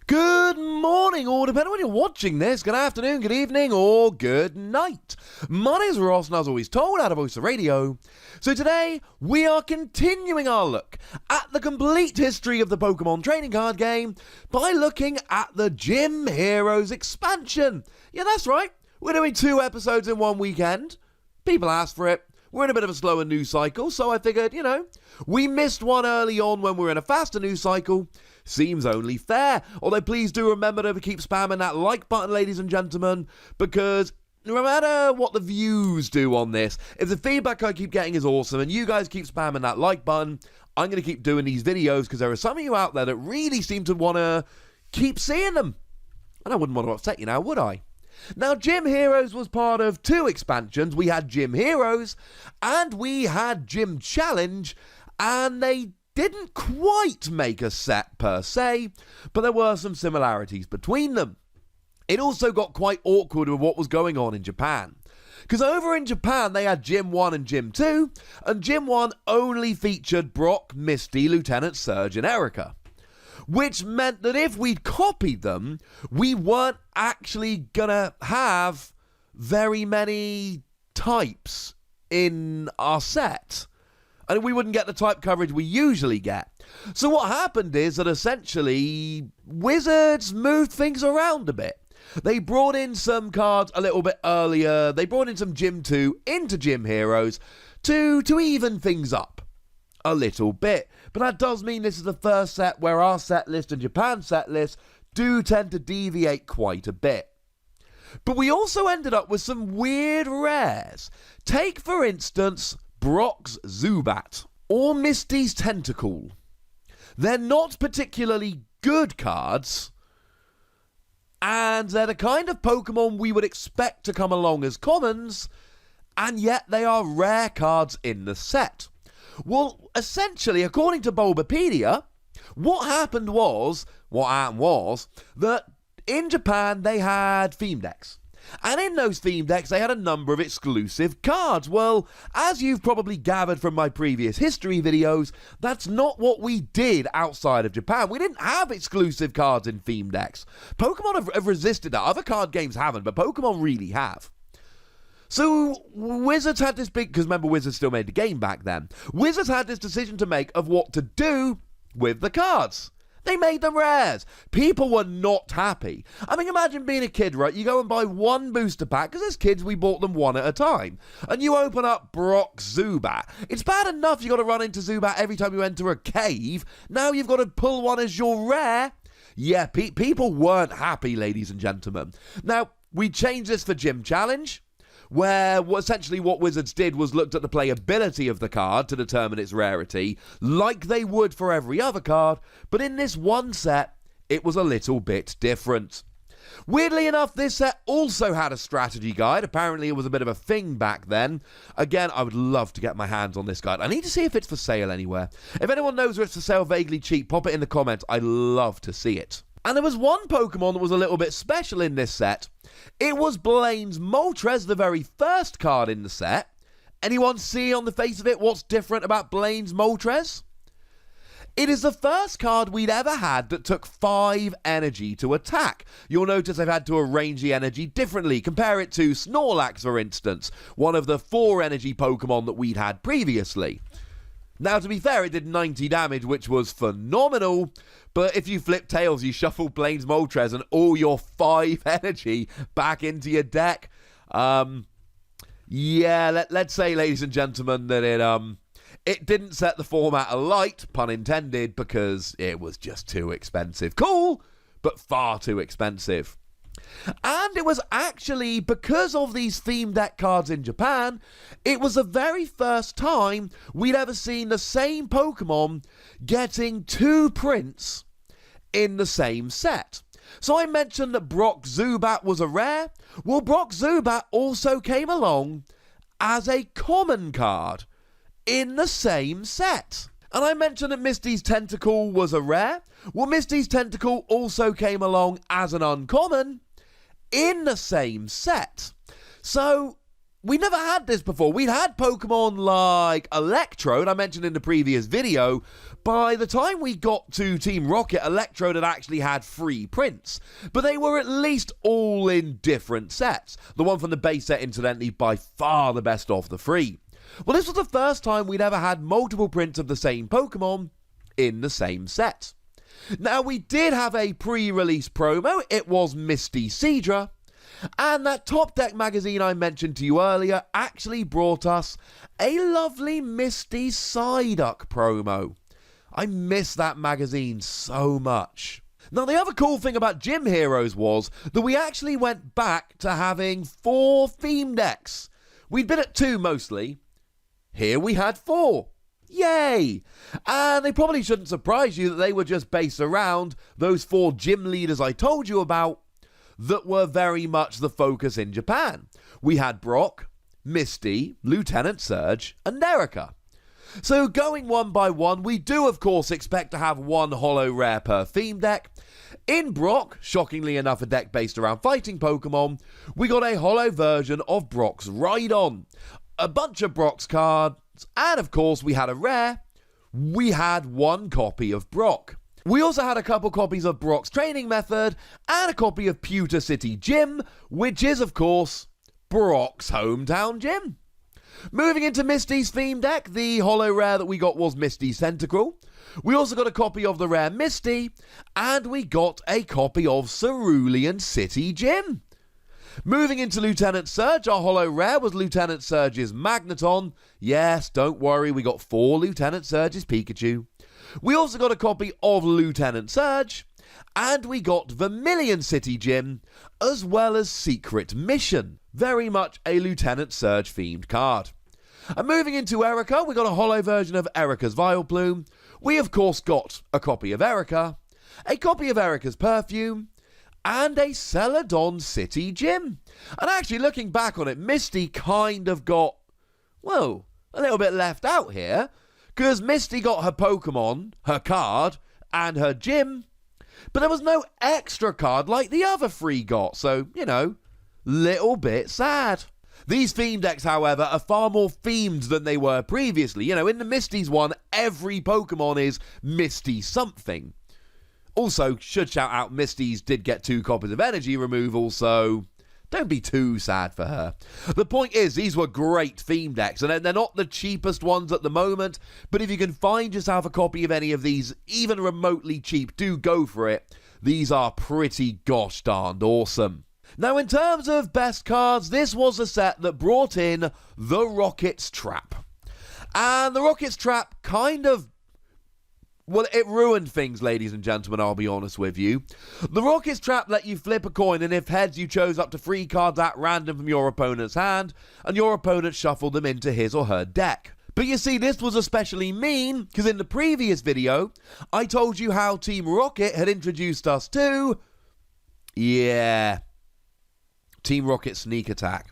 Good morning, or depending on when you're watching this, good afternoon, good evening, or good night. My name is Ross, and as always told, out of Voice of Radio. So today, we are continuing our look at the complete history of the Pokemon trading card game by looking at the Gym Heroes expansion. Yeah, that's right. We're doing 2 episodes in one weekend. People asked for it. We're in a bit of a slower news cycle, so I figured, we missed one early on when we were in a faster news cycle. Seems only fair. Although please do remember to keep spamming that like button, ladies and gentlemen, because no matter what the views do on this, if the feedback I keep getting is awesome and you guys keep spamming that like button, I'm going to keep doing these videos because there are some of you out there that really seem to want to keep seeing them. And I wouldn't want to upset you now, would I? Now, Gym Heroes was part of 2 expansions. We had Gym Heroes and we had Gym Challenge, and they didn't quite make a set per se, but there were some similarities between them. It also got quite awkward with what was going on in Japan. Because over in Japan, they had Gym 1 and Gym 2, and Gym 1 only featured Brock, Misty, Lieutenant Surge, and Erica. Which meant that if we'd copied them, we weren't actually gonna have very many types in our set. And we wouldn't get the type coverage we usually get. So what happened is that essentially Wizards moved things around a bit. They brought in some cards a little bit earlier. They brought in some Gym 2 into Gym Heroes to even things up a little bit. But that does mean this is the first set where our set list and Japan's set list do tend to deviate quite a bit. But we also ended up with some weird rares. Take, for instance, Brock's Zubat or Misty's Tentacool. They're not particularly good cards, and they're the kind of Pokemon we would expect to come along as commons, and yet they are rare cards in the set. Well, essentially, according to Bulbapedia, what happened was that in Japan they had theme decks. And in those theme decks, they had a number of exclusive cards. Well, as you've probably gathered from my previous history videos, that's not what we did outside of Japan. We didn't have exclusive cards in theme decks. Pokemon have resisted that. Other card games haven't, but Pokemon really have. So Wizards had this big, because remember Wizards still made the game back then. Wizards had this decision to make of what to do with the cards. They made them rares. People were not happy. I mean, imagine being a kid, right? You go and buy one booster pack, because as kids we bought them one at a time. And you open up Brock Zubat. It's bad enough you got to run into Zubat every time you enter a cave. Now you've got to pull one as your rare. Yeah, people weren't happy, ladies and gentlemen. Now, we changed this for Gym Challenge, where essentially what Wizards did was looked at the playability of the card to determine its rarity, like they would for every other card, but in this one set, it was a little bit different. Weirdly enough, this set also had a strategy guide. Apparently it was a bit of a thing back then. Again, I would love to get my hands on this guide. I need to see if it's for sale anywhere. If anyone knows where it's for sale vaguely cheap, pop it in the comments. I'd love to see it. And there was one Pokemon that was a little bit special in this set. It was Blaine's Moltres, the very first card in the set. Anyone see on the face of it what's different about Blaine's Moltres? It is the first card we'd ever had that took 5 energy to attack. You'll notice I've had to arrange the energy differently. Compare it to Snorlax, for instance, one of the 4 energy Pokemon that we'd had previously. Now, to be fair, it did 90 damage, which was phenomenal. But if you flip tails, you shuffle Blaine's Moltres and all your 5 energy back into your deck. Yeah, let's say, ladies and gentlemen, that it didn't set the format alight, pun intended, because it was just too expensive. Cool, but far too expensive. And it was actually because of these theme deck cards in Japan, it was the very first time we'd ever seen the same Pokemon getting 2 prints in the same set. So I mentioned that Brock Zubat was a rare. Well, Brock Zubat also came along as a common card in the same set. And I mentioned that Misty's Tentacool was a rare. Well, Misty's Tentacool also came along as an uncommon in the same set. So we never had this before. We'd had Pokemon like Electrode, I mentioned in the previous video. By the time we got to Team Rocket, Electrode had actually had 3 prints. But they were at least all in different sets. The one from the base set, incidentally, by far the best of the 3. Well, this was the first time we'd ever had multiple prints of the same Pokemon in the same set. Now, we did have a pre-release promo. It was Misty Xerath. And that Top Deck magazine I mentioned to you earlier actually brought us a lovely Misty Psyduck promo. I miss that magazine so much. Now, the other cool thing about Gym Heroes was that we actually went back to having 4 theme decks. We'd been at 2 mostly. Here we had 4. Yay! And they probably shouldn't surprise you that they were just based around those 4 gym leaders I told you about that were very much the focus in Japan. We had Brock, Misty, Lieutenant Surge, and Erica. So going one by one, we do of course expect to have 1 holo rare per theme deck. In Brock, shockingly enough a deck based around fighting Pokemon, we got a holo version of Brock's Rhydon, a bunch of Brock's cards, and of course we had a rare. We had 1 copy of Brock. We also had a couple copies of Brock's training method and a copy of Pewter City Gym, which is, of course, Brock's hometown gym. Moving into Misty's theme deck, the holo rare that we got was Misty's Tentacle. We also got a copy of the rare Misty, and we got a copy of Cerulean City Gym. Moving into Lieutenant Surge, our holo rare was Lieutenant Surge's Magneton. Yes, don't worry, we got 4 Lieutenant Surge's Pikachu. We also got a copy of Lieutenant Surge, and we got Vermilion City Gym, as well as Secret Mission. Very much a Lieutenant Surge themed card. And moving into Erica, we got a holo version of Erica's Vileplume. We of course got a copy of Erica, a copy of Erica's Perfume, and a Celadon City Gym. And actually looking back on it, Misty kind of got, well, a little bit left out here. Because Misty got her Pokemon, her card, and her gym, but there was no extra card like the other 3 got, so, you know, little bit sad. These theme decks, however, are far more themed than they were previously. You know, in the Misty's one, every Pokemon is Misty something. Also, should shout out, Misty's did get 2 copies of energy removal, so don't be too sad for her. The point is, these were great theme decks, and they're not the cheapest ones at the moment, but if you can find yourself a copy of any of these, even remotely cheap, do go for it. These are pretty gosh darned awesome. Now, in terms of best cards, this was a set that brought in the Rocket's Trap. And the Rocket's Trap kind of, well, it ruined things, ladies and gentlemen, I'll be honest with you. The Rocket's Trap let you flip a coin, and if heads, you chose up to 3 cards at random from your opponent's hand, and your opponent shuffled them into his or her deck. But you see, this was especially mean, because in the previous video, I told you how Team Rocket had introduced us to, Team Rocket Sneak Attack.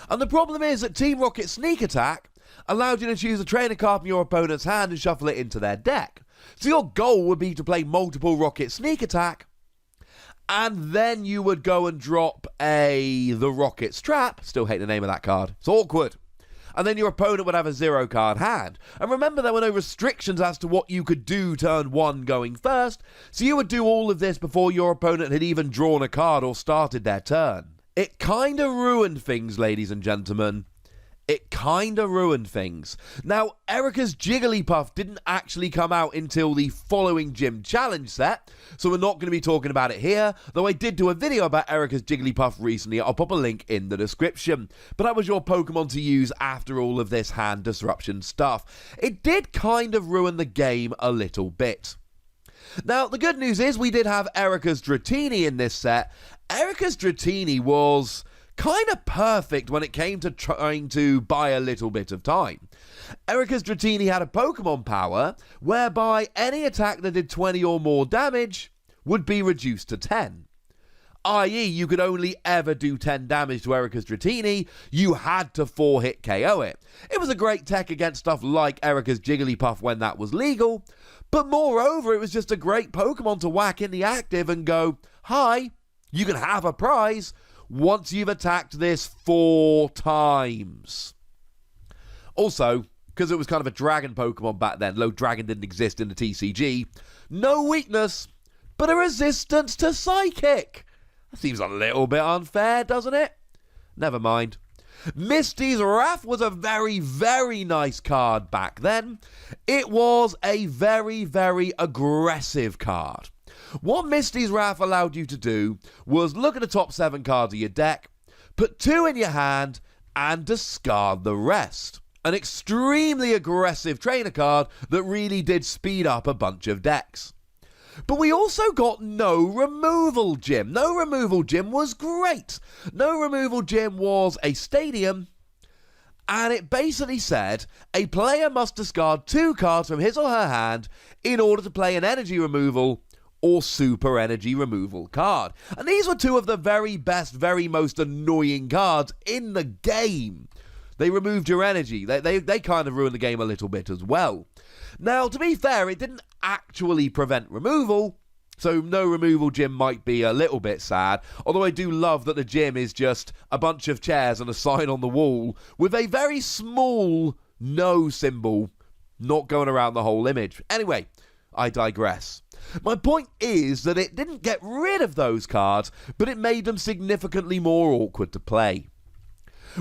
And the problem is that Team Rocket Sneak Attack allowed you to choose a trainer card from your opponent's hand and shuffle it into their deck. So your goal would be to play multiple Rocket Sneak Attack, and then you would go and drop the Rocket's Trap. Still hate the name of that card. It's awkward. And then your opponent would have a 0 card hand. And remember, there were no restrictions as to what you could do turn 1 going first, so you would do all of this before your opponent had even drawn a card or started their turn. It kind of ruined things, ladies and gentlemen. It kind of ruined things. Now, Erica's Jigglypuff didn't actually come out until the following Gym Challenge set, so we're not going to be talking about it here, though I did do a video about Erica's Jigglypuff recently. I'll pop a link in the description. But that was your Pokemon to use after all of this hand disruption stuff. It did kind of ruin the game a little bit. Now, the good news is we did have Erica's Dratini in this set. Erica's Dratini was kind of perfect when it came to trying to buy a little bit of time. Erica's Dratini had a Pokemon power whereby any attack that did 20 or more damage would be reduced to 10. I.e., you could only ever do 10 damage to Erica's Dratini. You had to 4-hit KO it. It was a great tech against stuff like Erica's Jigglypuff when that was legal, but moreover, it was just a great Pokemon to whack in the active and go, hi, you can have a prize. once you've attacked this 4 times. Also, because it was kind of a dragon Pokemon back then, though dragon didn't exist in the TCG, no weakness, but a resistance to Psychic. That seems a little bit unfair, doesn't it? Never mind. Misty Xerath was a very, very nice card back then. It was a very, very aggressive card. What Misty Xerath allowed you to do was look at the top 7 cards of your deck, put 2 in your hand, and discard the rest. An extremely aggressive trainer card that really did speed up a bunch of decks. But we also got No Removal Gym. No Removal Gym was great. No Removal Gym was a stadium, and it basically said a player must discard 2 cards from his or her hand in order to play an energy removal or super energy removal card. And these were 2 of the very best, very most annoying cards in the game. They removed your energy. They kind of ruined the game a little bit as well. Now, to be fair, it didn't actually prevent removal, so No Removal Gym might be a little bit sad, although I do love that the gym is just a bunch of chairs and a sign on the wall with a very small no symbol not going around the whole image. Anyway, I digress. My point is that it didn't get rid of those cards, but it made them significantly more awkward to play.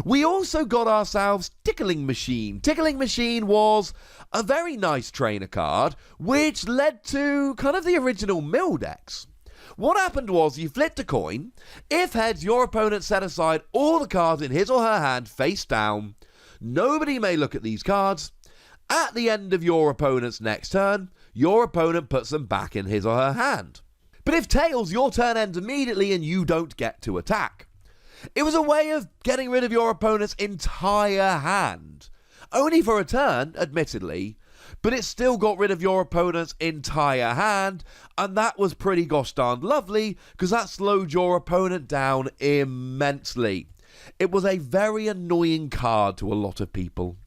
We also got ourselves Tickling Machine. Tickling Machine was a very nice trainer card, which led to kind of the original mill decks. What happened was you flipped a coin. If heads, your opponent set aside all the cards in his or her hand face down. Nobody may look at these cards. At the end of your opponent's next turn, your opponent puts them back in his or her hand. But if tails, your turn ends immediately and you don't get to attack. It was a way of getting rid of your opponent's entire hand. Only for a turn, admittedly, but it still got rid of your opponent's entire hand, and that was pretty gosh darned lovely, because that slowed your opponent down immensely. It was a very annoying card to a lot of people.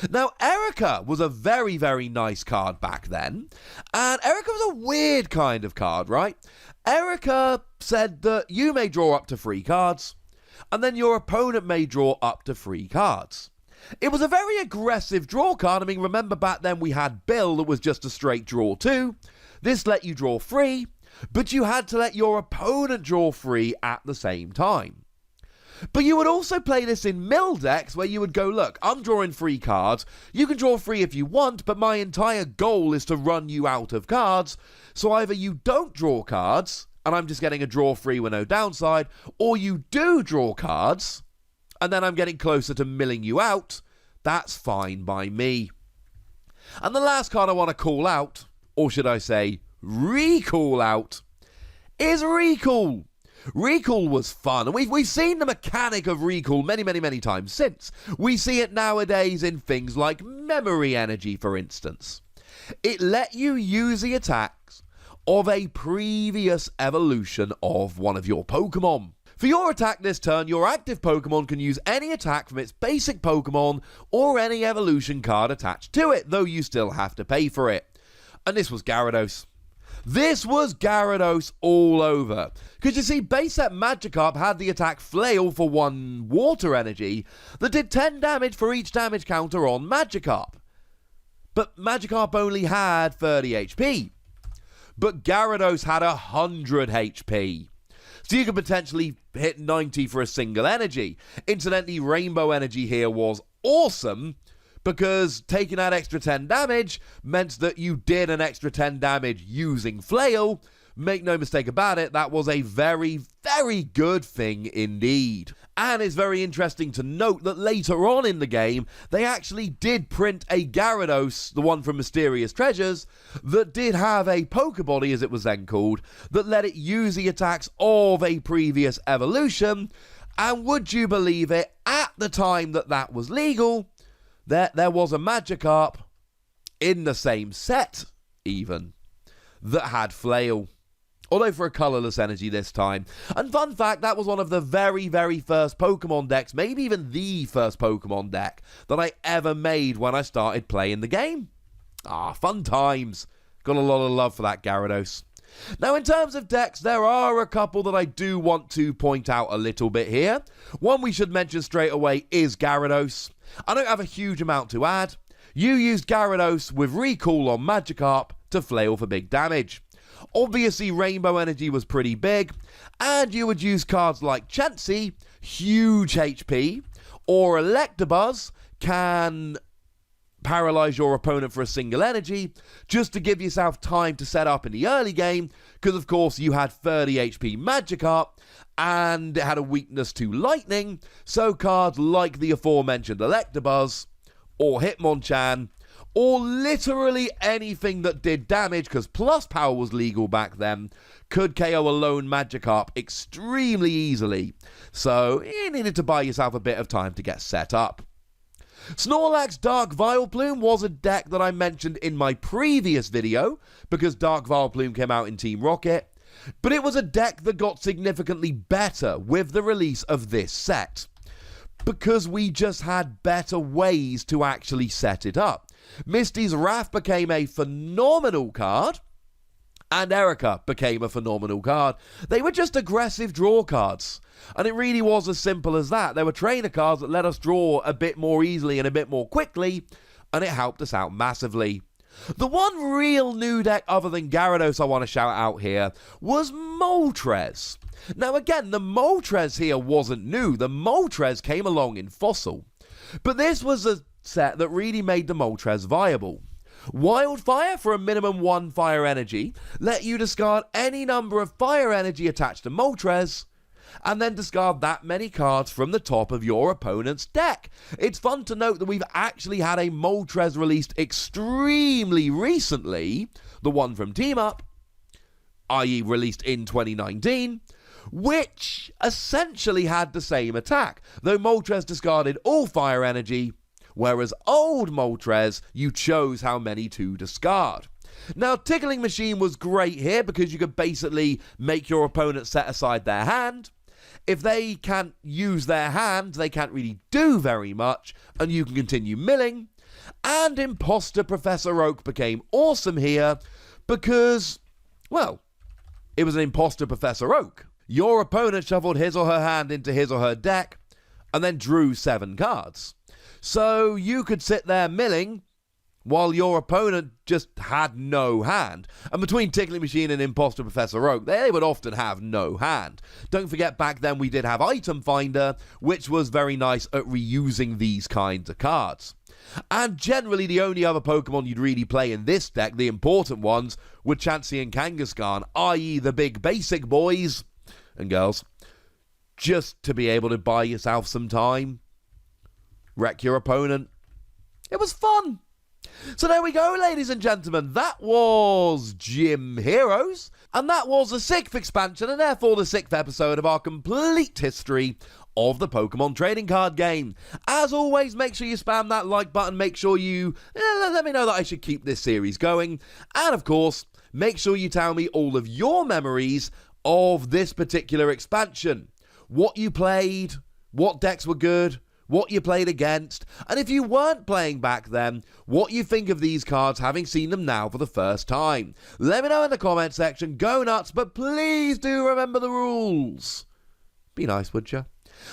Now, Erica was a very, very nice card back then, and Erica was a weird kind of card, right? Erica said that you may draw up to 3 cards, and then your opponent may draw up to 3 cards. It was a very aggressive draw card. I mean, remember back then we had Bill that was just a straight draw 2. This let you draw 3, but you had to let your opponent draw 3 at the same time. But you would also play this in mill decks where you would go, look, I'm drawing 3 cards. You can draw 3 if you want, but my entire goal is to run you out of cards. So either you don't draw cards, and I'm just getting a draw 3 with no downside, or you do draw cards, and then I'm getting closer to milling you out. That's fine by me. And the last card I want to call out, or should I say recall out, is Recall. Recall was fun, and we've seen the mechanic of Recall many times since. We see it nowadays in things like Memory Energy, for instance. It let you use the attacks of a previous evolution of one of your Pokemon. For your attack this turn, your active Pokemon can use any attack from its basic Pokemon or any evolution card attached to it, though you still have to pay for it. And this was Gyarados. This was Gyarados all over. Because you see, base set Magikarp had the attack Flail for 1 water energy that did 10 damage for each damage counter on Magikarp. But Magikarp only had 30 HP. But Gyarados had 100 HP. So you could potentially hit 90 for a single energy. Incidentally, Rainbow Energy here was awesome, because taking that extra 10 damage meant that you did an extra 10 damage using Flail. Make no mistake about it, that was a very, very good thing indeed. And it's very interesting to note that later on in the game, they actually did print a Gyarados, the one from Mysterious Treasures, that did have a Pokebody, as it was then called, that let it use the attacks of a previous evolution. And would you believe it, at the time that that was legal, there was a Magikarp in the same set, even, that had Flail. Although for a colourless energy this time. And fun fact, that was one of the very, very first Pokemon decks, maybe even the first Pokemon deck, that I ever made when I started playing the game. Fun times. Got a lot of love for that Gyarados. Now, in terms of decks, there are a couple that I do want to point out a little bit here. One we should mention straight away is Gyarados. I don't have a huge amount to add. You used Gyarados with Recall on Magikarp to flail for big damage. Obviously, Rainbow Energy was pretty big, and you would use cards like Chansey, huge HP, or Electabuzz, can paralyze your opponent for a single energy, just to give yourself time to set up in the early game, because of course you had 30 HP Magikarp, and it had a weakness to lightning, so cards like the aforementioned Electabuzz, or Hitmonchan, or literally anything that did damage, because plus power was legal back then, could KO a lone Magikarp extremely easily, so you needed to buy yourself a bit of time to get set up. Snorlax Dark Vileplume was a deck that I mentioned in my previous video, because Dark Vileplume came out in Team Rocket, but it was a deck that got significantly better with the release of this set, because we just had better ways to actually set it up. Misty Xerath became a phenomenal card, and Erica became a phenomenal card. They were just aggressive draw cards, and it really was as simple as that. They were trainer cards that let us draw a bit more easily and a bit more quickly, and it helped us out massively. The one real new deck other than Gyarados I want to shout out here was Moltres. Now again, the Moltres here wasn't new. The Moltres came along in Fossil, but this was a set that really made the Moltres viable. Wildfire for a minimum 1 fire energy let you discard any number of fire energy attached to Moltres, and then discard that many cards from the top of your opponent's deck. It's fun to note that we've actually had a Moltres released extremely recently, the one from Team Up, i.e. released in 2019, which essentially had the same attack, though Moltres discarded all fire energy, whereas old Moltres, you chose how many to discard. Now, Tickling Machine was great here because you could basically make your opponent set aside their hand. If they can't use their hand, they can't really do very much, and you can continue milling. And Imposter Professor Oak became awesome here because, well, it was an Imposter Professor Oak. Your opponent shuffled his or her hand into his or her deck, and then drew 7 cards. So you could sit there milling while your opponent just had no hand. And between Tickling Machine and Imposter Professor Oak, they would often have no hand. Don't forget, back then we did have Item Finder, which was very nice at reusing these kinds of cards. And generally the only other Pokemon you'd really play in this deck, the important ones, were Chansey and Kangaskhan, i.e. the big basic boys and girls, just to be able to buy yourself some time, wreck your opponent. It was fun. So there we go, ladies and gentlemen. That was Gym Heroes, and that was the 6th expansion, and therefore the 6th episode of our complete history of the Pokemon trading card game. As always, make sure you spam that like button. Make sure you let me know that I should keep this series going. And of course, make sure you tell me all of your memories of this particular expansion. What you played, what decks were good, what you played against, and if you weren't playing back then, what you think of these cards having seen them now for the first time. Let me know in the comment section. Go nuts, but please do remember the rules. Be nice, would you?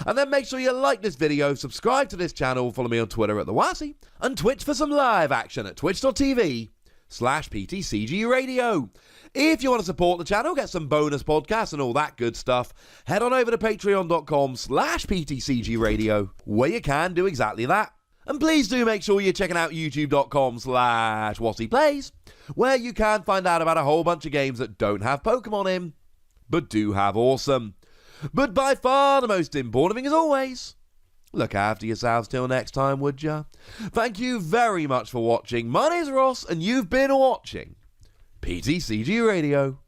And then make sure you like this video, subscribe to this channel, follow me on Twitter at the Wassy, and Twitch for some live action at twitch.tv/PTCGRadio. If you want to support the channel, get some bonus podcasts and all that good stuff, head on over to patreon.com/PTCGRadio, where you can do exactly that. And please do make sure you're checking out youtube.com/WassyPlays, where you can find out about a whole bunch of games that don't have Pokemon in, but do have awesome. But by far the most important thing, as always, look after yourselves till next time, would ya? Thank you very much for watching. My name's Ross, and you've been watching PTCG Radio.